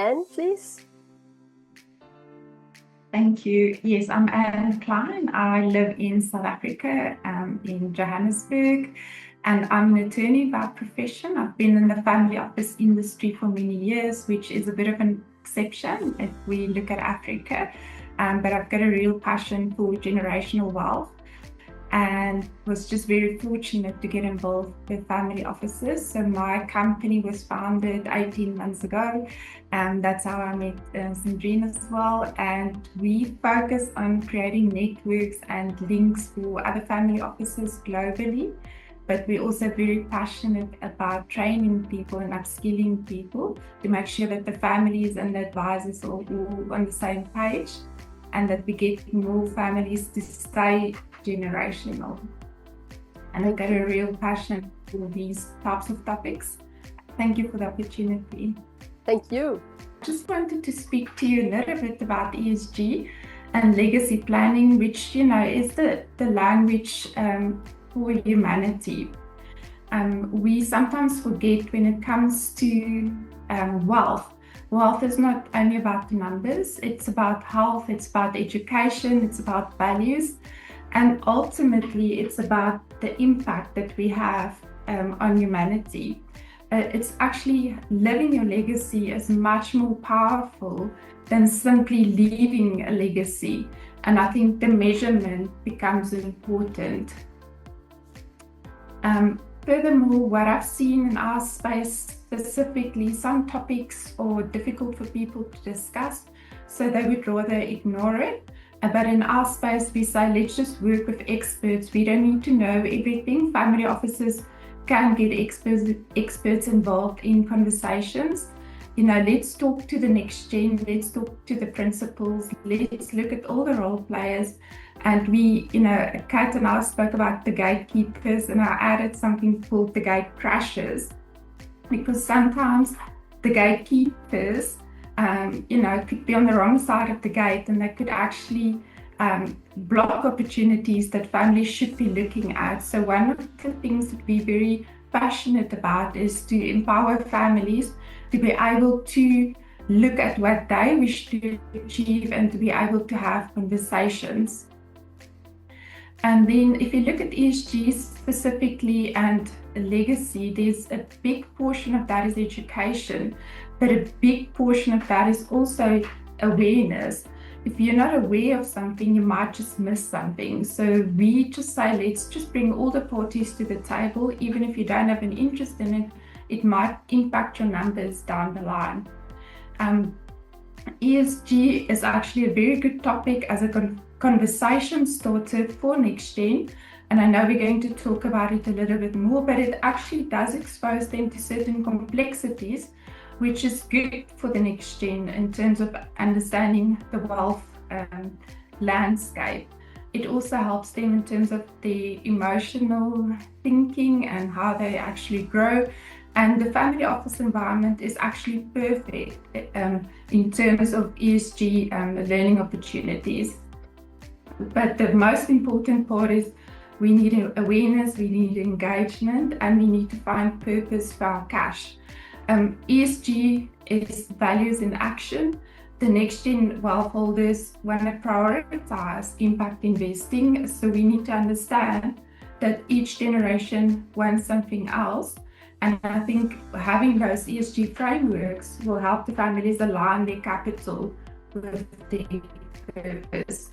Anne, please. Thank you. Yes, I'm Anne Klein. I live in South Africa, in Johannesburg, and I'm an attorney by profession. I've been in the family office industry for many years, which is a bit of an exception if we look at Africa. But I've got a real passion for generational wealth, and was just very fortunate to get involved with family offices. So my company was founded 18 months ago, and that's how I met Sandrine as well. And we focus on creating networks and links for other family offices globally. But we're also very passionate about training people and upskilling people to make sure that the families and the advisors are all on the same page, and that we get more families to stay generational. And I've got a real passion for these types of topics. Thank you for the opportunity. Thank you. I just wanted to speak to you a little bit about ESG and legacy planning, which, is the language for humanity. We sometimes forget when it comes to wealth. Wealth is not only about the numbers, it's about health, it's about education, it's about values, and ultimately it's about the impact that we have on humanity. It's actually living your legacy is much more powerful than simply leaving a legacy. And I think the measurement becomes important. Furthermore, what I've seen in our space specifically, some topics are difficult for people to discuss, so they would rather ignore it. But in our space, we say, let's just work with experts. We don't need to know everything. Family offices can get experts involved in conversations. Let's talk to the next gen, let's talk to the principals, let's look at all the role players. And we, Kat and I spoke about the gatekeepers, and I added something called the gate crashers, because sometimes the gatekeepers, could be on the wrong side of the gate, and they could actually block opportunities that families should be looking at. So one of the things that we're very passionate about is to empower families to be able to look at what they wish to achieve and to be able to have conversations. And then if you look at ESG specifically and legacy, there's a big portion of that is education, but a big portion of that is also awareness. If you're not aware of something, you might just miss something. So we just say, let's just bring all the parties to the table. Even if you don't have an interest in it, it might impact your numbers down the line. ESG is actually a very good topic as a conversation starter for next gen. And I know we're going to talk about it a little bit more, but it actually does expose them to certain complexities, which is good for the next gen in terms of understanding the wealth landscape. It also helps them in terms of the emotional thinking and how they actually grow. And the family office environment is actually perfect in terms of ESG learning opportunities. But the most important part is we need awareness, we need engagement, and we need to find purpose for our cash. ESG is values in action. The next gen wealth holders want to prioritize impact investing, so we need to understand that each generation wants something else. And I think having those ESG frameworks will help the families align their capital with their purpose.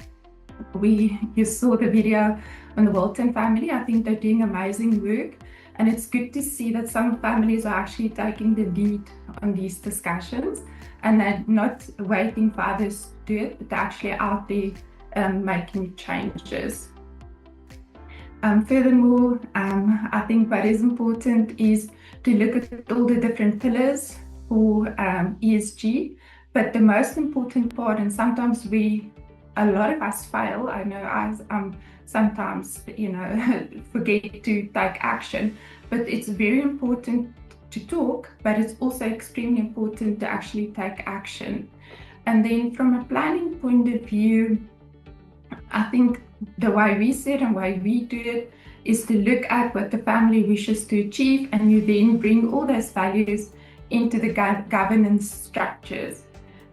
You saw the video on the Walton family. I think they're doing amazing work. And it's good to see that some families are actually taking the lead on these discussions, and they're not waiting for others to do it, but they're actually out there making changes. Furthermore, I think what is important is to look at all the different pillars for ESG, but the most important part, and sometimes a lot of us fail, I know I sometimes, forget to take action, but it's very important to talk, but it's also extremely important to actually take action. And then from a planning point of view, I think the way we see it and why we do it is to look at what the family wishes to achieve, and you then bring all those values into the governance structures.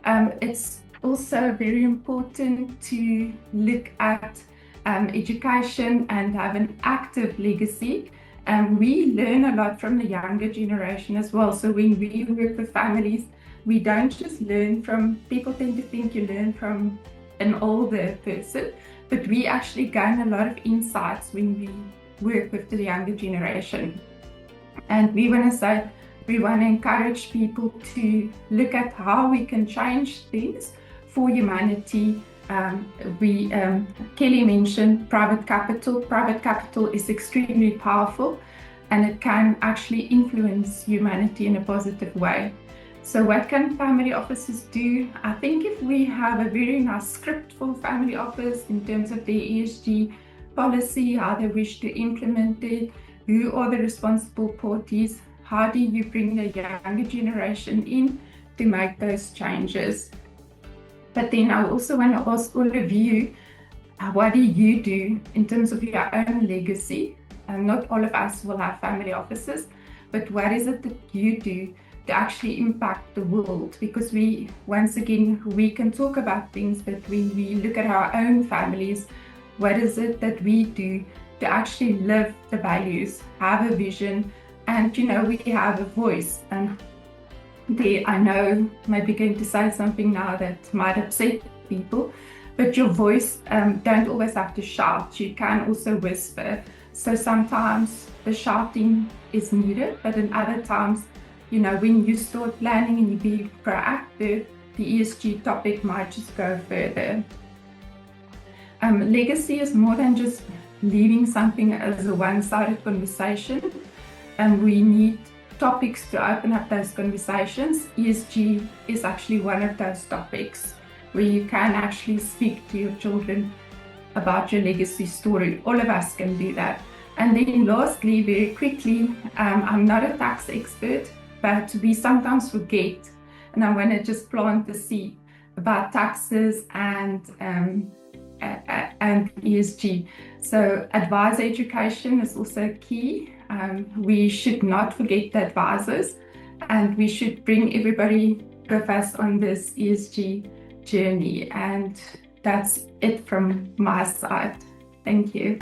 It's also very important to look at education and have an active legacy. We learn a lot from the younger generation as well. So when we work with families, we don't just learn from, people tend to think you learn from an older person, but we actually gain a lot of insights when we work with the younger generation. And we want to encourage people to look at how we can change things for humanity. Kelly mentioned private capital. Private capital is extremely powerful and it can actually influence humanity in a positive way. So what can family offices do? I think if we have a very nice script for family office in terms of their ESG policy, how they wish to implement it, who are the responsible parties, how do you bring the younger generation in to make those changes? But then I also want to ask all of you, what do you do in terms of your own legacy? Not all of us will have family offices, but what is it that you do to actually impact the world? Because once again, we can talk about things, but when we look at our own families, what is it that we do to actually live the values, have a vision, and we have a voice? And I know maybe going to say something now that might upset people, but your voice don't always have to shout. You can also whisper. So sometimes the shouting is needed, but in other times, when you start planning and you be proactive, the ESG topic might just go further. Legacy is more than just leaving something as a one-sided conversation, and we need topics to open up those conversations. ESG is actually one of those topics where you can actually speak to your children about your legacy story. All of us can do that. And then lastly, very quickly, I'm not a tax expert, but we sometimes forget, and I want to just plant the seed about taxes and ESG. So advisor education is also key. We should not forget the advisors, and we should bring everybody with us on this ESG journey. And that's it from my side. Thank you.